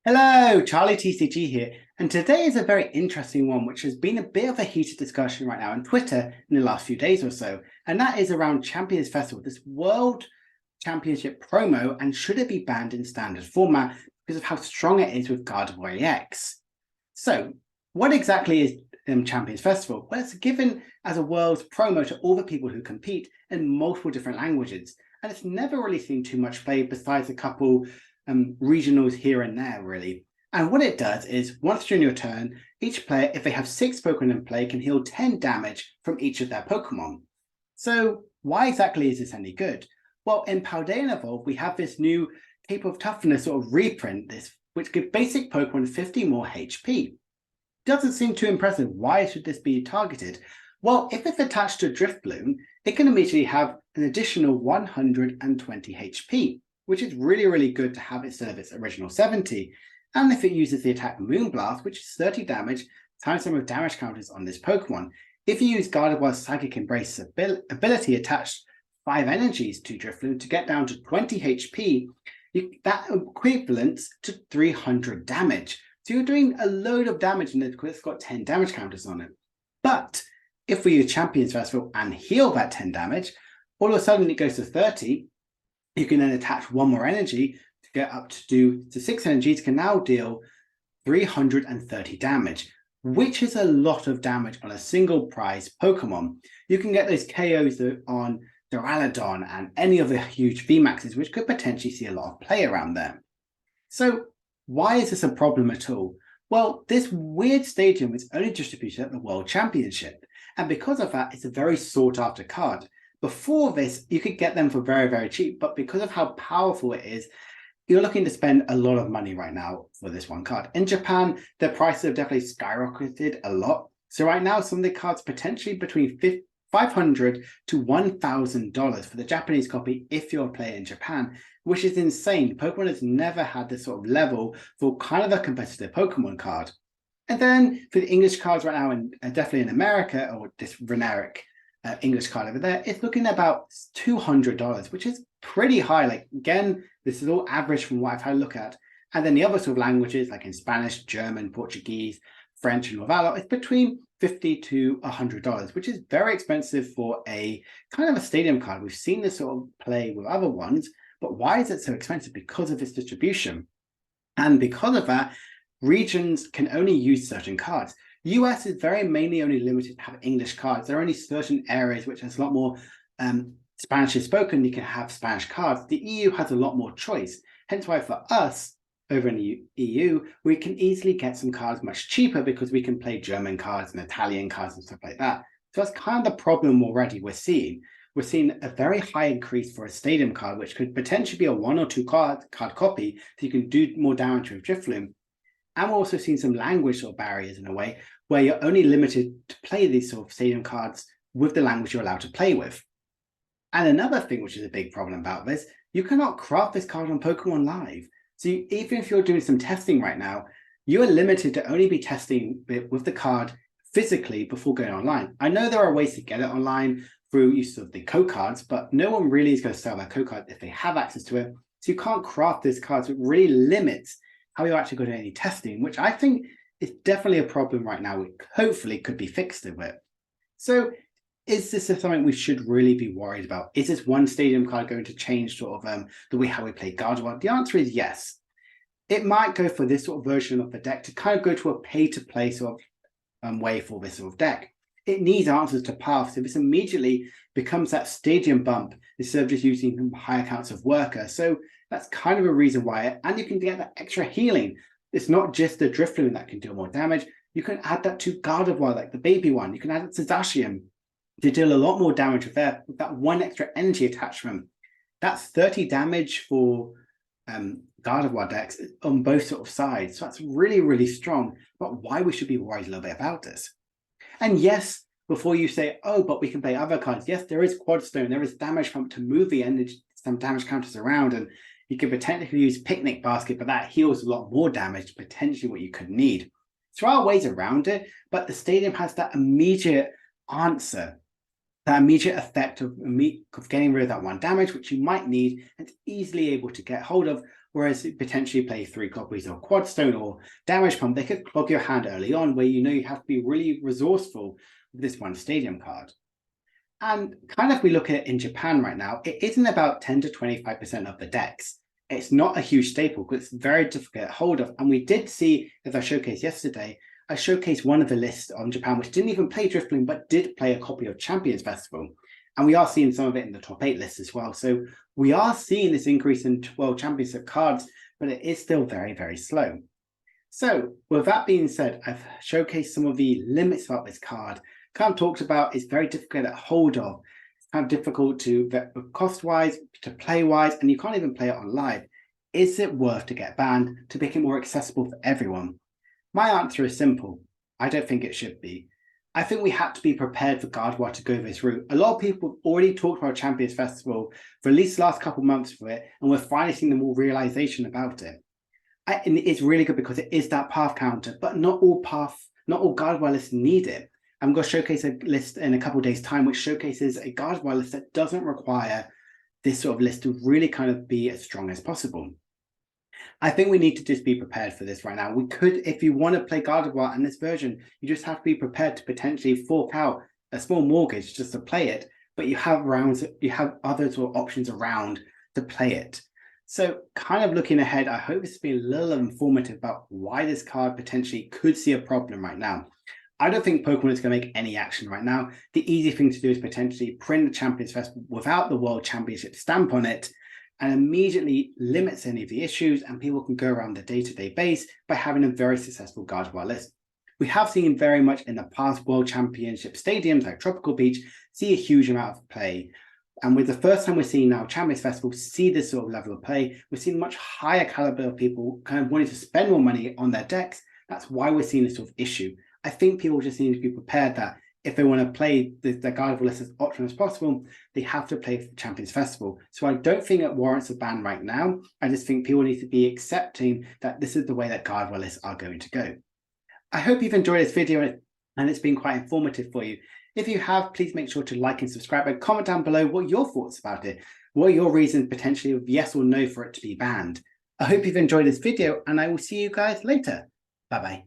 Hello, Charlie TCG here, and today is a very interesting one which has been a bit of a heated discussion right now on Twitter in the last few days or so, and that is around Champions Festival, this World Championship promo, and should it be banned in standard format because of how strong it is with Gardevior EX. So, what exactly is Champions Festival? Well, it's given as a world's promo to all the people who compete in multiple different languages, and it's never really seen too much play besides a couple regionals here and there, really. And what it does is, once during your turn, each player, if they have 6 Pokemon in play, can heal 10 damage from each of their Pokemon. So why exactly is this any good? Well, in Paldea Evolve, we have this new Cape of Toughness sort of reprint, which gives basic Pokemon 50 more HP. Doesn't seem too impressive. Why should this be targeted? Well, if it's attached to Drifloon, it can immediately have an additional 120 HP. Which is really, really good to have instead of its original 70. And if it uses the attack Moonblast, which is 30 damage, times the number of damage counters on this Pokemon. If you use Gardevoir's Psychic Embrace ability attached 5 energies to Drifloon to get down to 20 HP, that equivalents to 300 damage. So you're doing a load of damage and it's got 10 damage counters on it. But if we use Champions Festival and heal that 10 damage, all of a sudden it goes to 30. You can then attach 1 more energy to get up to 6 energies, can now deal 330 damage, which is a lot of damage on a single prize Pokemon. You can get those KOs on Duraludon and any of the huge VMAXs, which could potentially see a lot of play around there. So why is this a problem at all? Well, this weird stadium is only distributed at the World Championship, and because of that, it's a very sought after card. Before this, you could get them for very, very cheap, but because of how powerful it is, you're looking to spend a lot of money right now for this one card. In Japan, the prices have definitely skyrocketed a lot. So right now, some of the cards potentially between $500 to $1,000 for the Japanese copy if you're a player in Japan, which is insane. Pokemon has never had this sort of level for kind of a competitive Pokemon card. And then for the English cards right now, and definitely in America, or this Reneric English card over there, it's looking at about $200, which is pretty high. Like, again, this is all average from what I've had a look at. And then the other sort of languages, like in Spanish, German, Portuguese, French, and Novalo, it's between $50 to $100, which is very expensive for a kind of a stadium card. We've seen this sort of play with other ones, but why is it so expensive? Because of its distribution. And because of that, regions can only use certain cards. US is very mainly only limited to have English cards. There are only certain areas which has a lot more Spanish is spoken, you can have Spanish cards. The EU has a lot more choice. Hence why for us, over in the EU, we can easily get some cards much cheaper because we can play German cards and Italian cards and stuff like that. So that's kind of the problem already we're seeing. We're seeing a very high increase for a stadium card, which could potentially be a 1 or 2 card copy, so you can do more damage with Drifloon. And we're also seeing some language sort of barriers in a way, where you're only limited to play these sort of stadium cards with the language you're allowed to play with. And another thing which is a big problem about this, you cannot craft this card on Pokemon Live. So even if you're doing some testing right now, you are limited to only be testing with the card physically before going online. I know there are ways to get it online through use of the code cards, but no one really is going to sell their code card if they have access to it. So you can't craft this card, so it really limits how you're actually going to do any testing, which I think is definitely a problem right now, which hopefully could be fixed a bit. So is this something we should really be worried about? Is this one stadium card going to change sort of the way how we play Gardevoir? The answer is yes. It might go for this sort of version of the deck to kind of go to a pay-to-play sort of way for this sort of deck. It needs answers to paths, so this immediately becomes that stadium bump instead of just using higher counts of worker. So that's kind of a reason why, and you can get that extra healing. It's not just the Drifloon that can deal more damage. You can add that to Gardevoir, like the baby one. You can add it to Zacian to deal a lot more damage with that 1 extra energy attachment. That's 30 damage for Gardevoir decks on both sort of sides. So that's really, really strong. But why we should be worried a little bit about this. And yes, before you say, oh, but we can play other cards. Yes, there is Quad Stone. There is damage pump to move the energy, some damage counters around. And you could potentially use Picnic Basket, but that heals a lot more damage, potentially what you could need. There are ways around it, but the stadium has that immediate answer, that immediate effect of getting rid of that 1 damage, which you might need and easily able to get hold of whereas potentially play 3 copies of Quadstone or Damage Pump, they could clog your hand early on, where you know you have to be really resourceful with this one stadium card. And kind of we look at it in Japan right now, it isn't about 10 to 25% of the decks. It's not a huge staple because it's very difficult to get hold of. And we did see, as I showcased yesterday, I showcased one of the lists on Japan, which didn't even play Driftbloom, but did play a copy of Champions Festival. And we are seeing some of it in the top 8 list as well. So we are seeing this increase in World Championship cards, but it is still very, very slow. So with that being said, I've showcased some of the limits about this card. Kind of talked about it's very difficult to get hold of. It's kind of difficult to cost-wise, to play-wise, and you can't even play it on live. Is it worth to get banned to make it more accessible for everyone? My answer is simple. I don't think it should be. I think we have to be prepared for Gardevoir to go this route. A lot of people have already talked about Champions Festival for at least the last couple of months for it, and we're finally seeing the more realization about it. And it's really good because it is that path counter, but not all Gardevoir lists need it. I'm going to showcase a list in a couple of days' time, which showcases a Gardevoir list that doesn't require this sort of list to really kind of be as strong as possible. I think we need to just be prepared for this right now. We could, if you want to play Gardevoir in this version, you just have to be prepared to potentially fork out a small mortgage just to play it, but you have other sort of options around to play it. So kind of looking ahead, I hope this has been a little informative about why this card potentially could see a problem right now. I don't think Pokemon is going to make any action right now. The easy thing to do is potentially print the Champions Festival without the World Championship stamp on it, and immediately limits any of the issues, and people can go around the day-to-day base by having a very successful Gardevoir list. We have seen very much in the past World Championship stadiums like Tropical Beach see a huge amount of play. And with the first time we're seeing now Champions Festival see this sort of level of play, we're seeing much higher caliber of people kind of wanting to spend more money on their decks. That's why we're seeing this sort of issue. I think people just need to be prepared that if they want to play the Gardevoir list as optimum as possible, they have to play for Champions Festival. So I don't think it warrants a ban right now. I just think people need to be accepting that this is the way that Gardevoir lists are going to go. I hope you've enjoyed this video and it's been quite informative for you. If you have, please make sure to like and subscribe and comment down below what your thoughts about it. What are your reasons potentially of yes or no for it to be banned? I hope you've enjoyed this video and I will see you guys later. Bye-bye.